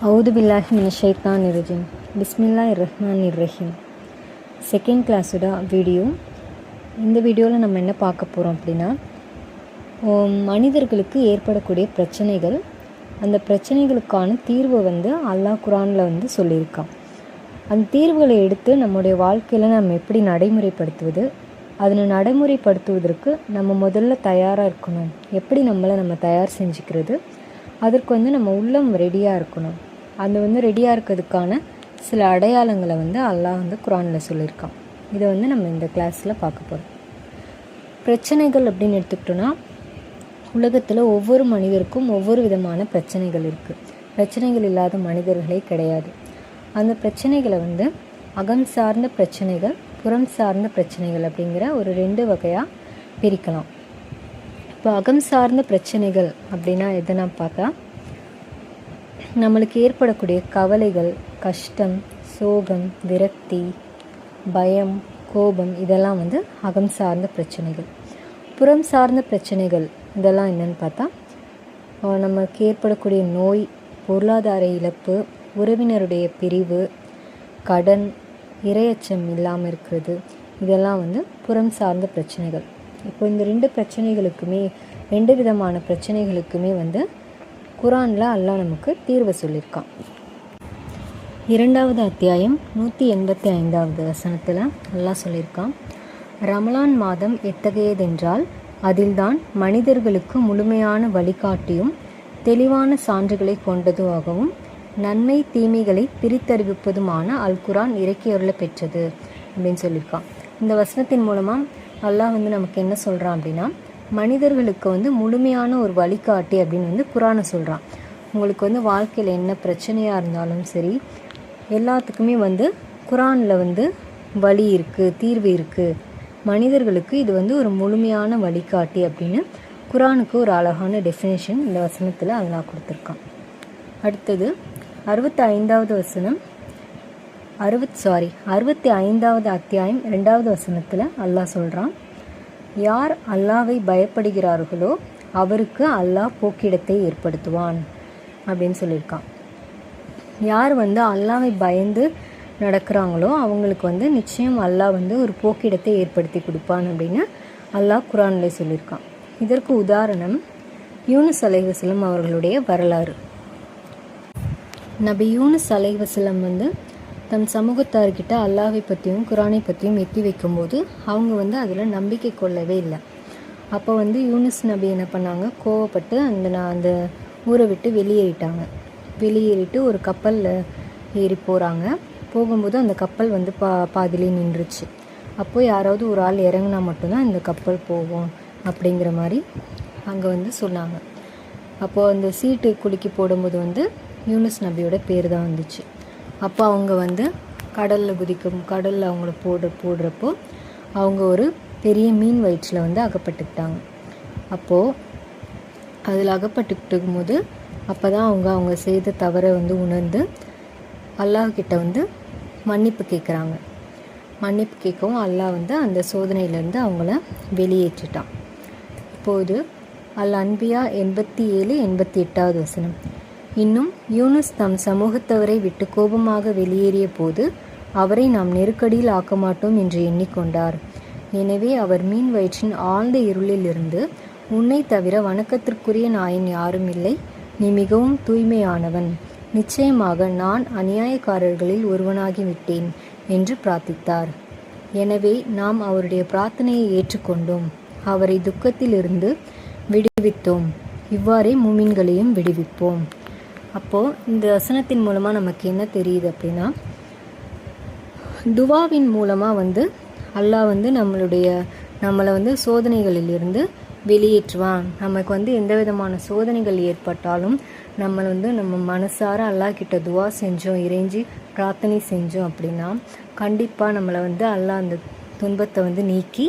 அவுது பில்லாஹி மினஷ் ஷைத்தானிர் ரஜீம். பிஸ்மில்லாஹிர் ரஹ்மானிர் ரஹீம். செகண்ட் கிளாஸோட வீடியோ. இந்த வீடியோவில் நம்ம என்ன பார்க்க போகிறோம் அப்படின்னா, மனிதர்களுக்கு ஏற்படக்கூடிய பிரச்சனைகள், அந்த பிரச்சனைகளுக்கான தீர்வை அல்லாஹ் குரானில் சொல்லியிருக்கான். அந்த தீர்வுகளை எடுத்து நம்முடைய வாழ்க்கையில் நம்ம எப்படி நடைமுறைப்படுத்துவது, அதனை நடைமுறைப்படுத்துவதற்கு நம்ம முதல்ல தயாராக இருக்கணும். எப்படி நம்மளை நம்ம தயார் செஞ்சுக்கிறது, அதற்கு நம்ம உள்ளம் ரெடியாக இருக்கணும். அந்த ரெடியாக இருக்கிறதுக்கான சில அடையாளங்களை அல்லாஹ் குரானில் சொல்லியிருக்கான். இதை நம்ம இந்த கிளாஸில் பார்க்க போகிறோம். பிரச்சனைகள் அப்படின்னு எடுத்துக்கிட்டோன்னா, உலகத்தில் ஒவ்வொரு மனிதருக்கும் ஒவ்வொரு விதமான பிரச்சனைகள் இருக்குது. பிரச்சனைகள் இல்லாத மனிதர்களே கிடையாது. அந்த பிரச்சனைகளை அகம் சார்ந்த பிரச்சனைகள், புறம் சார்ந்த பிரச்சனைகள் அப்படிங்கிற ஒரு 2 வகையாக பிரிக்கலாம். இப்போ அகம் சார்ந்த பிரச்சனைகள் அப்படின்னா எதுனா பார்த்தா, நம்மளுக்கு ஏற்படக்கூடிய கவலைகள், கஷ்டம், சோகம், விரக்தி, பயம், கோபம், இதெல்லாம் அகம் சார்ந்த பிரச்சனைகள். புறம் சார்ந்த பிரச்சனைகள் இதெல்லாம் என்னென்னு பார்த்தா, நமக்கு ஏற்படக்கூடிய நோய், பொருளாதார இழப்பு, உறவினருடைய பிரிவு, கடன், இரையச்சம் இல்லாமல் இருக்கிறது, இதெல்லாம் புறம் சார்ந்த பிரச்சனைகள். இப்போ இந்த 2 பிரச்சனைகளுக்குமே, 2 விதமான பிரச்சனைகளுக்குமே குரானில் அல்லாஹ் நமக்கு தீர்வு சொல்லியிருக்கான். 2வது அத்தியாயம் 185வது வசனத்தில் அல்லாஹ் சொல்லியிருக்கான், ரமலான் மாதம் எத்தகையதென்றால் அதில்தான் மனிதர்களுக்கு முழுமையான வழிகாட்டியும் தெளிவான சான்றுகளை கொண்டதுவாகவும் நன்மை தீமைகளை பிரித்தறிவிப்பதுமான அல் குரான் இறக்கியருள பெற்றது அப்படின்னு சொல்லியிருக்கான். இந்த வசனத்தின் மூலமாக அல்லாஹ் நமக்கு என்ன சொல்கிறான் அப்படின்னா, மனிதர்களுக்கு முழுமையான ஒரு வழிகாட்டி அப்படின்னு குரானை சொல்கிறான். உங்களுக்கு வாழ்க்கையில் என்ன பிரச்சனையாக இருந்தாலும் சரி, எல்லாத்துக்குமே குரானில் வழி இருக்குது, தீர்வு இருக்குது. மனிதர்களுக்கு இது ஒரு முழுமையான வழிகாட்டி அப்படின்னு குரானுக்கு ஒரு அழகான டெஃபினேஷன் இந்த வசனத்தில் அல்லாஹ் கொடுத்துருக்கான். அடுத்தது 65வது வசனம், 65வது அத்தியாயம் 2வது வசனத்தில் அல்லாஹ் சொல்கிறான், யார் அல்லாவை பயப்படுகிறார்களோ அவருக்கு அல்லாஹ் போக்கிடத்தை ஏற்படுத்துவான் அப்படின்னு சொல்லியிருக்கான். யார் அல்லாவை பயந்து நடக்கிறாங்களோ அவங்களுக்கு நிச்சயம் அல்லாஹ் ஒரு போக்கிடத்தை ஏற்படுத்தி கொடுப்பான் அப்படின்னு அல்லாஹ் குரானில் சொல்லியிருக்கான். இதற்கு உதாரணம் யூனுஸ் அலைஹிஸ்ஸலாம் அவர்களுடைய வரலாறு. நபி யூனுஸ் அலைஹிஸ்ஸலாம் தம் சமூகத்தார்கிட்ட அல்லாஹை பற்றியும் குரானை பற்றியும் எத்தி வைக்கும்போது அவங்க அதில் நம்பிக்கை கொள்ளவே இல்லை. அப்போ யூனுஸ் நபி என்ன பண்ணாங்க, கோவப்பட்டு அந்த ஊரை விட்டு வெளியேறிட்டு ஒரு கப்பலில் ஏறி போகிறாங்க. போகும்போது அந்த கப்பல் பாதிலே நின்றுச்சு. அப்போது யாராவது ஒரு ஆள் இறங்கினா மட்டும்தான் இந்த கப்பல் போகும் அப்படிங்கிற மாதிரி அங்கே சொன்னாங்க. அப்போது அந்த சீட்டு குலுக்கி போடும்போது யூனுஸ் நபியோட பேர் தான் வந்துச்சு. அப்போ அவங்க கடலில் அவங்கள போடுறப்போ அவங்க ஒரு பெரிய மீன் வயிற்றில் அகப்பட்டுக்கிட்டாங்க. அப்போது அதில் அகப்பட்டுக்கிட்டும் போது அப்போ தான் அவங்க செய்த தவறை உணர்ந்து அல்லாஹ்கிட்ட மன்னிப்பு கேட்குறாங்க. மன்னிப்பு கேட்கவும் அல்லாஹ் அந்த சோதனையிலேருந்து அவங்கள வெளியேற்றிட்டான். இப்போது அல் அன்பியா 87, 88வது வசனம், இன்னும் யூனுஸ் தம் சமூகத்தவரை விட்டு கோபமாக வெளியேறிய போது அவரை நாம் நெருக்கடியில் ஆக்க மாட்டோம் என்று எண்ணிக்கொண்டார். எனவே அவர் மீன் வயிற்றின் ஆழ்ந்த இருளில் இருந்து, உன்னை தவிர வணக்கத்திற்குரிய நாயன் யாரும் இல்லை, நீ மிகவும் தூய்மையானவன், நிச்சயமாக நான் அநியாயக்காரர்களில் ஒருவனாகிவிட்டேன் என்று பிரார்த்தித்தார். எனவே நாம் அவருடைய பிரார்த்தனையை ஏற்றுக்கொண்டோம், அவரை துக்கத்திலிருந்து விடுவித்தோம், இவ்வாறே மூமின்களையும் விடுவிப்போம். அப்போது இந்த வசனத்தின் மூலமாக நமக்கு என்ன தெரியுது அப்படின்னா, துவாவின் மூலமாக அல்லாஹ் நம்மளை சோதனைகளிலிருந்து வெளியேற்றுவான். நமக்கு எந்த விதமான சோதனைகள் ஏற்பட்டாலும் நம்ம மனசார அல்லாஹ் கிட்ட துவா செஞ்சோம், இறைஞ்சி பிரார்த்தனை செஞ்சோம் அப்படின்னா கண்டிப்பாக நம்மளை அல்லாஹ் அந்த துன்பத்தை நீக்கி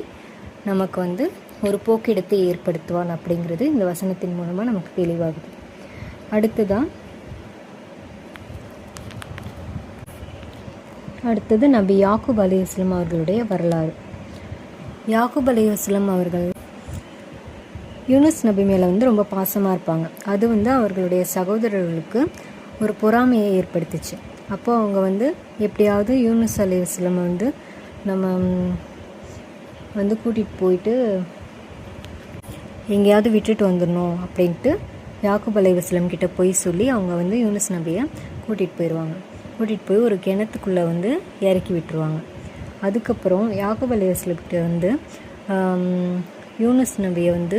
நமக்கு ஒரு போக்கிடத்தை ஏற்படுத்துவான் அப்படிங்கிறது இந்த வசனத்தின் மூலமாக நமக்கு தெளிவாகுது. அடுத்தது நபி யாக்கூப் அலைஹிஸ்ஸலாம் அவர்களுடைய வரலாறு. யாக்கூப் அலைஹிஸ்ஸலாம் அவர்கள் யூனுஸ் நபி மேலே ரொம்ப பாசமாக இருப்பாங்க. அது அவர்களுடைய சகோதரர்களுக்கு ஒரு பொறாமையை ஏற்படுத்துச்சு. அப்போது அவங்க வந்து எப்படியாவது யூனுஸ் அலைஹிஸ்ஸலாம் வந்து நம்ம வந்து கூட்டிகிட்டு போயிட்டு எங்கேயாவது விட்டுட்டு வந்துடணும் அப்படின்ட்டு யாக்கூப் அலைஹிஸ்ஸலாம் கிட்ட போய் சொல்லி அவங்க வந்து யூனுஸ் நபியை கூட்டிகிட்டு போயிடுவாங்க. கூட்டிகிட்டு போய் ஒரு கிணத்துக்குள்ளே வந்து இறக்கி விட்டுருவாங்க. அதுக்கப்புறம் யாக்கூப் அலைஹிஸ்ஸலாம் கிட்ட வந்து யூனுஸ் நபியை வந்து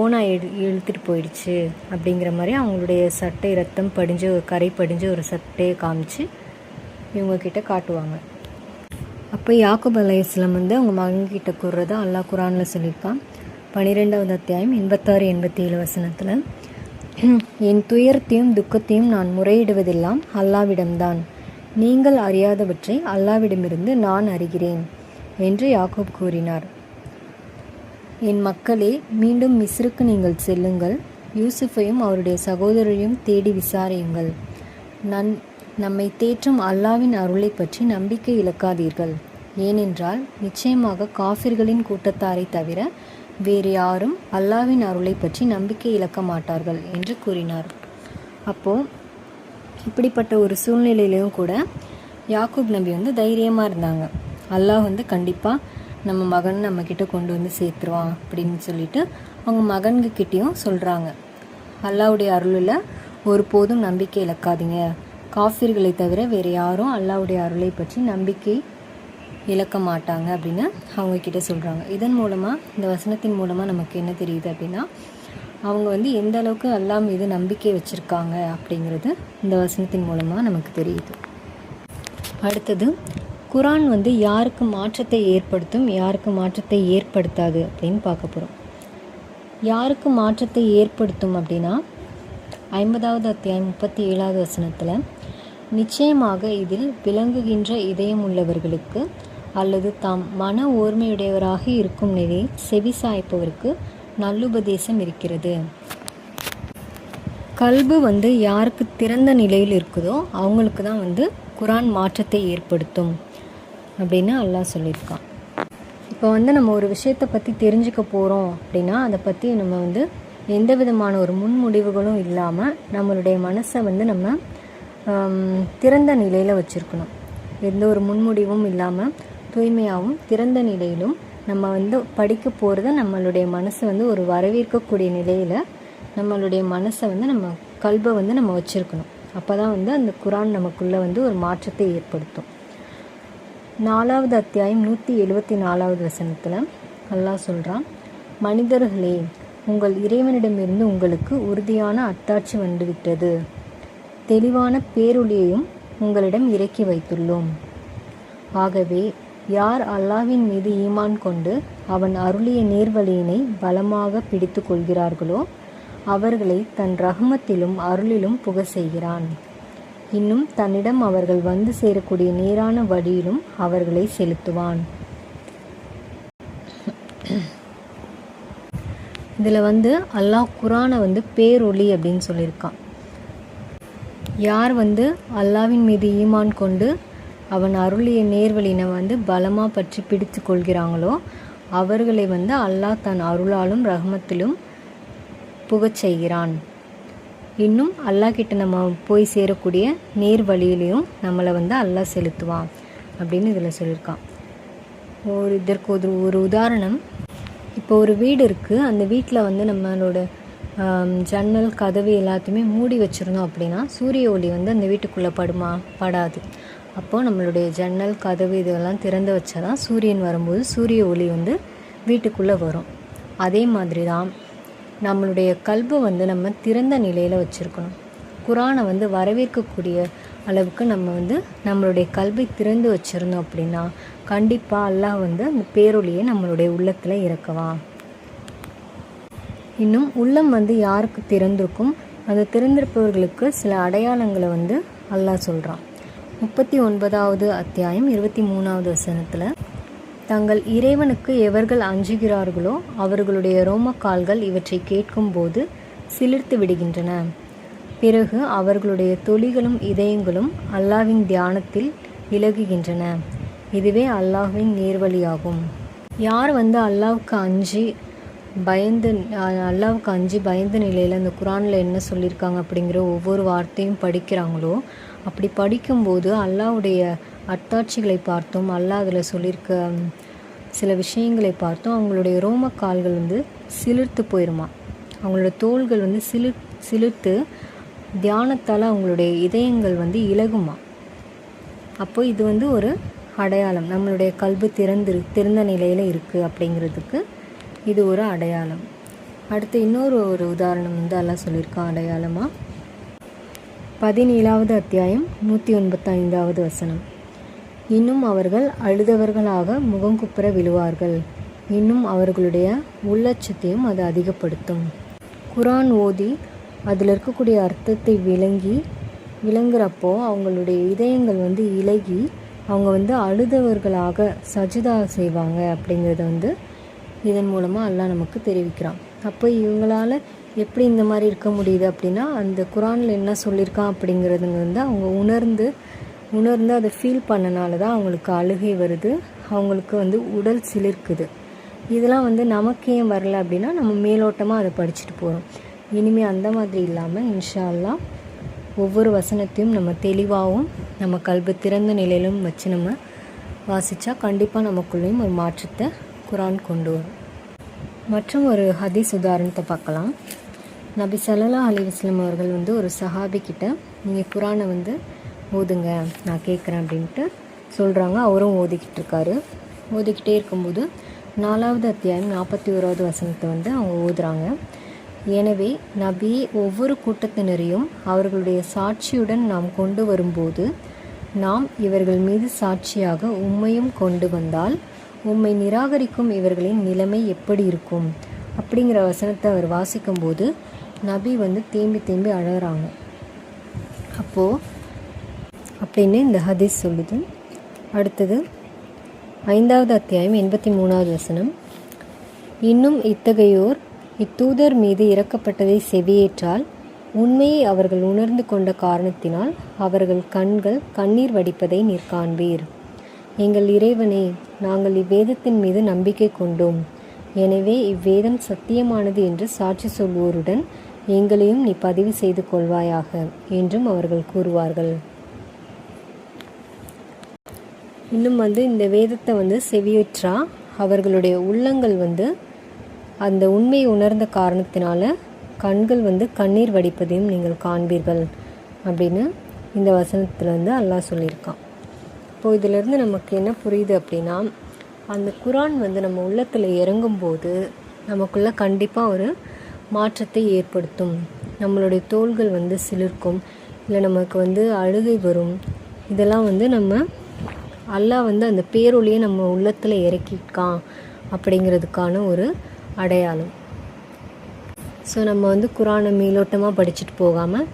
ஓனா இழுத்துட்டு போயிடுச்சு அப்படிங்கிற மாதிரி அவங்களுடைய சட்டை ரத்தம் படிஞ்ச கரை படிஞ்ச ஒரு சட்டையை காமிச்சு இவங்கக்கிட்ட காட்டுவாங்க. அப்போ யாக்கூப் அலைஹிஸ்ஸலாம் வந்து அவங்க மகன்கிட்ட கூறுறதா அல்லாஹ் குரானில் சொல்லியிருக்கான். 12வது அத்தியாயம் 86-87 வசனத்தில், என் துயரத்தையும் துக்கத்தையும் நான் முறையிடுவதெல்லாம் அல்லாவிடம்தான். நீங்கள் அறியாதவற்றை அல்லாவிடமிருந்து நான் அறிகிறேன் என்று யாக்கூப் கூறினார். என் மக்களே, மீண்டும் மிஸ்ருக்கு நீங்கள் செல்லுங்கள். யூசுஃபையும் அவருடைய சகோதரரையும் தேடி விசாரியுங்கள். நம்மை தேற்றும் அல்லாவின் அருளை பற்றி நம்பிக்கை இழக்காதீர்கள். ஏனென்றால் நிச்சயமாக காஃபிர்களின் கூட்டத்தாரை தவிர வேறு யாரும் அல்லாவின் அருளை பற்றி நம்பிக்கை இழக்க மாட்டார்கள் என்று கூறினார். அப்போது இப்படிப்பட்ட ஒரு சூழ்நிலையிலையும் கூட யாக்கூப் நபி வந்து தைரியமாக இருந்தாங்க. அல்லாஹ் வந்து கண்டிப்பாக நம்ம மகன் நம்மக்கிட்ட கொண்டு வந்து சேர்த்துருவான் அப்படின்னு சொல்லிட்டு அவங்க மகன்கிட்டையும் சொல்கிறாங்க. அல்லாவுடைய அருளில் ஒருபோதும் நம்பிக்கை இழக்காதீங்க. காஃபிர்களை தவிர வேறு யாரும் அல்லாவுடைய அருளை பற்றி நம்பிக்கை இழக்க மாட்டாங்க அப்படின்னு அவங்கக்கிட்ட சொல்கிறாங்க. இதன் மூலமாக, இந்த வசனத்தின் மூலமாக நமக்கு என்ன தெரியுது அப்படின்னா, அவங்க வந்து எந்த அளவுக்கு அல்லாஹ் மீது நம்பிக்கை வச்சுருக்காங்க அப்படிங்கிறது இந்த வசனத்தின் மூலமாக நமக்கு தெரியுது. அடுத்தது, குரான் வந்து யாருக்கு மாற்றத்தை ஏற்படுத்தும், யாருக்கு மாற்றத்தை ஏற்படுத்தாது அப்படின்னு பார்க்க போகிறோம். யாருக்கு மாற்றத்தை ஏற்படுத்தும் அப்படின்னா 50வது அத்தியாயம் 37வது வசனத்தில், நிச்சயமாக இதில் விளங்குகின்ற இதயம் உள்ளவர்களுக்கு அல்லது தாம் மன ஓர்மையுடையவராக இருக்கும் நிலையில் செவி சாய்ப்பவருக்கு நல்லுபதேசம் இருக்கிறது. கல்பு வந்து யாருக்கு திறந்த நிலையில் இருக்குதோ அவங்களுக்கு தான் வந்து குரான் மாற்றத்தை ஏற்படுத்தும் அப்படின்னு அல்லாஹ் சொல்லியிருக்கான். இப்போ வந்து நம்ம ஒரு விஷயத்தை பற்றி தெரிஞ்சுக்க போகிறோம் அப்படின்னா அதை பற்றி நம்ம வந்து எந்த விதமான ஒரு முன்முடிவுகளும் இல்லாமல் நம்மளுடைய மனசை வந்து நம்ம திறந்த நிலையில் வச்சுருக்கணும். எந்த ஒரு முன்முடிவும் இல்லாமல் தூய்மையாகவும் திறந்த நிலையிலும் நம்ம வந்து படிக்க போகிறத நம்மளுடைய மனசை வந்து ஒரு வரவேற்கக்கூடிய நிலையில் நம்மளுடைய மனசை வந்து நம்ம கல்பை வந்து நம்ம வச்சுருக்கணும். அப்போ தான் வந்து அந்த குரான் நமக்குள்ளே வந்து ஒரு மாற்றத்தை ஏற்படுத்தும். 4வது அத்தியாயம் 174வது வசனத்தில் அல்லாஹ் சொல்கிறான், மனிதர்களே, உங்கள் இறைவனிடமிருந்து உங்களுக்கு உறுதியான அத்தாட்சி வந்துவிட்டது. தெளிவான பேரொளியையும் உங்களிடம் இறக்கி வைத்துள்ளோம். ஆகவே யார் அல்லாஹ்வின் மீது ஈமான் கொண்டு அவன் அருளிய நேர்வழியினை பலமாக பிடித்து கொள்கிறார்களோ அவர்களை தன் ரஹ்மத்திலும் அருளிலும் புக செய்கிறான். இன்னும் தன்னிடம் அவர்கள் வந்து சேரக்கூடிய நேரான வழியிலும் அவர்களை செலுத்துவான். இதில் வந்து அல்லாஹ் குரானை வந்து பேரொளி அப்படின்னு சொல்லியிருக்கான். யார் வந்து அல்லாஹ்வின் மீது ஈமான் கொண்டு அவன் அருளிய நேர்வழியினை வந்து பலமாக பற்றி பிடித்து கொள்கிறாங்களோ அவர்களை வந்து அல்லாஹ் தன் அருளாலும் ரஹ்மத்திலும் புகச் செய்கிறான். இன்னும் அல்லாஹ் கிட்ட நம்ம போய் சேரக்கூடிய நேர் வழியிலையும் நம்மளை வந்து அல்லாஹ் செலுத்துவான் அப்படின்னு இதில் சொல்லியிருக்கான். இதற்கு ஒரு உதாரணம், இப்போ ஒரு வீடு இருக்குது. அந்த வீட்டில் வந்து நம்மளோட ஜன்னல் கதவு எல்லாத்தையுமே மூடி வச்சுருந்தோம் அப்படின்னா சூரிய ஒளி வந்து அந்த வீட்டுக்குள்ளே படாது. அப்போது நம்மளுடைய ஜன்னல் கதவு இதெல்லாம் திறந்து வச்சா தான் சூரியன் வரும்போது சூரிய ஒளி வந்து வீட்டுக்குள்ளே வரும். அதே மாதிரி தான் நம்மளுடைய கல்பை வந்து நம்ம திறந்த நிலையில் வச்சுருக்கணும். குரானை வந்து வரவேற்கக்கூடிய அளவுக்கு நம்ம வந்து நம்மளுடைய கல்வை திறந்து வச்சுருந்தோம் அப்படின்னா கண்டிப்பாக அல்லாஹ் வந்து அந்த பேரொளியை நம்மளுடைய உள்ளத்தில் இறக்குவான். இன்னும் உள்ளம் வந்து யாருக்கு திறந்திருக்கும், அந்த திறந்திருப்பவர்களுக்கு சில அடையாளங்களை வந்து அல்லாஹ் சொல்கிறான். 39வது அத்தியாயம் 23வது வசனத்தில், தங்கள் இறைவனுக்கு எவர்கள் அஞ்சுகிறார்களோ அவர்களுடைய ரோமக்கால்கள் இவற்றை கேட்கும்போது சிலிர்த்து விடுகின்றன. பிறகு அவர்களுடைய தொலிகளும் இதயங்களும் அல்லாஹ்வின் தியானத்தில் இலகுகின்றன. இதுவே அல்லாஹ்வின் நேர்வழியாகும். யார் வந்து அல்லாஹ்வுக்கு அஞ்சி பயந்து அல்லாவுக்கு அஞ்சு பயந்த நிலையில் அந்த குரானில் என்ன சொல்லியிருக்காங்க அப்படிங்கிற ஒவ்வொரு வார்த்தையும் படிக்கிறாங்களோ, அப்படி படிக்கும்போது அல்லாவுடைய அத்தாட்சிகளை பார்த்தும் அல்லாஹ் அதில் சொல்லியிருக்க சில விஷயங்களை பார்த்தும் அவங்களுடைய ரோமக்கால்கள் வந்து சிலிர்த்து போயிருமா. அவங்களோட தோள்கள் வந்து சிலிர்த்து தியானத்தால் அவங்களுடைய இதயங்கள் வந்து இலகுமா. அப்போது இது வந்து ஒரு அடையாளம், நம்மளுடைய கல்வி திறந்த நிலையில் இருக்குது அப்படிங்கிறதுக்கு இது ஒரு அடையாளம். அடுத்து இன்னொரு உதாரணம் வந்து அல்லாஹ் சொல்லியிருக்கான் அடையாளமாக. 17வது அத்தியாயம் 185வது வசனம். இன்னும் அவர்கள் அழுதவர்களாக முகங்குப்புற விழுவார்கள், இன்னும் அவர்களுடைய உள்ளட்சத்தையும் அது அதிகப்படுத்தும். குரான் ஓதி அதில் இருக்கக்கூடிய அர்த்தத்தை விளங்குறப்போ அவங்களுடைய இதயங்கள் வந்து இலகி அவங்க வந்து அழுதவர்களாக சஜிதா செய்வாங்க அப்படிங்கிறத வந்து இதன் மூலமாக அல்லாஹ் நமக்கு தெரிவிக்கிறான். அப்போ இவங்களால் எப்படி இந்த மாதிரி இருக்க முடியுது அப்படின்னா, அந்த குரானில் என்ன சொல்லியிருக்கான் அப்படிங்கிறதுங்க வந்து அவங்க உணர்ந்து அதை ஃபீல் பண்ணனால தான் அவங்களுக்கு அழுகை வருது, அவங்களுக்கு வந்து உடல் சிலிர்க்குது. இதெல்லாம் வந்து நமக்கு ஏன் வரல அப்படின்னா, நம்ம மேலோட்டமாக அதை படிச்சுட்டு போகிறோம். இனிமேல் அந்த மாதிரி இல்லாமல் இன்ஷா அல்லாஹ் ஒவ்வொரு வசனத்தையும் நம்ம தெளிவாகவும் நம்ம கல்வி திறந்த நிலையிலும் வச்சு நம்ம வாசித்தா கண்டிப்பாக நமக்குள்ளேயும் ஒரு மாற்றத்தை குரான் கொண்டு வரும். மற்றும் ஒரு ஹதீஸ் உதாரணத்தை பார்க்கலாம். நபி ஸல்லல்லாஹு அலைஹி வஸல்லம் அவர்கள் வந்து ஒரு சஹாபி கிட்ட நீங்கள் குரானை வந்து ஓதுங்க நான் கேட்குறேன் அப்படின்ட்டு சொல்கிறாங்க. அவரும் ஓதிக்கிட்டே இருக்கும்போது 4வது அத்தியாயம் 41வது வசனத்தை வந்து அவங்க ஓதுறாங்க. எனவே நபி ஒவ்வொரு கூட்டத்தினரையும் அவர்களுடைய சாட்சியுடன் நாம் கொண்டு வரும்போது நாம் இவர்கள் மீது சாட்சியாக உம்மையும் கொண்டு வந்தால் உம்மை நிராகரிக்கும் இவர்களின் நிலைமை எப்படி இருக்கும் அப்படிங்கிற வசனத்தை அவர் வாசிக்கும்போது நபி வந்து தேம்பி அழகிறாங்க. அப்படின்னு இந்த ஹதீஸ் சொல்லுது. அடுத்தது 5வது அத்தியாயம் 83வது வசனம். இன்னும் இத்தகையோர் இத்தூதர் மீது இறக்கப்பட்டதை செவியேற்றால் உண்மையை அவர்கள் உணர்ந்து கொண்ட காரணத்தினால் அவர்கள் கண்கள் கண்ணீர் வடிப்பதை நீர் காண்பீர். எங்கள் இறைவனே, நாங்கள் இவ்வேதத்தின் மீது நம்பிக்கை கொண்டோம், எனவே இவ்வேதம் சத்தியமானது என்று சாட்சி சொல்வோருடன் எங்களையும் நீ பதிவு செய்து கொள்வாயாக என்றும் அவர்கள் கூறுவார்கள். இன்னும் வந்து இந்த வேதத்தை வந்து செவியேற்றா அவர்களுடைய உள்ளங்கள் வந்து அந்த உண்மையை உணர்ந்த காரணத்தினால கண்கள் வந்து கண்ணீர் வடிப்பதையும் நீங்கள் காண்பீர்கள் அப்படின்னு இந்த வசனத்தில் வந்து அல்லாஹ் சொல்லியிருக்கான். இப்போது இதிலேருந்து நமக்கு என்ன புரியுது அப்படின்னா, அந்த குரான் வந்து நம்ம உள்ளத்தில் இறங்கும்போது நமக்குள்ளே கண்டிப்பாக ஒரு மாற்றத்தை ஏற்படுத்தும். நம்மளுடைய தோள்கள் வந்து சிலிர்க்கும், இல்லை நமக்கு வந்து அழுகை வரும். இதெல்லாம் வந்து அல்லாஹ் வந்து அந்த பேரொழியை நம்ம உள்ளத்தில் இறக்கியிருக்கான் அப்படிங்கிறதுக்கான ஒரு அடையாளம். ஸோ நம்ம வந்து குரானை மேலோட்டமாக படிச்சுட்டு போகாமல்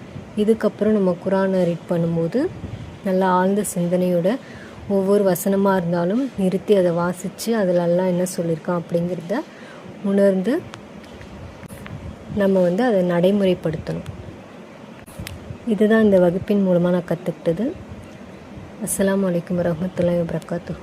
இதுக்கப்புறம் நம்ம குரானை ரீட் பண்ணும்போது நல்லா ஆழ்ந்த சிந்தனையோட ஒவ்வொரு வசனமாக இருந்தாலும் நிறுத்தி அதை வாசித்து அதில் எல்லாம் என்ன சொல்லியிருக்கான் அப்படிங்கிறத உணர்ந்து நம்ம வந்து அதை நடைமுறைப்படுத்தணும். இதுதான் இந்த வகுப்பின் மூலமாக நான் கற்றுக்கிட்டது. அஸ்ஸலாமு அலைக்கும் வரஹ்மத்துல்லாஹி வபரகாத்துஹு.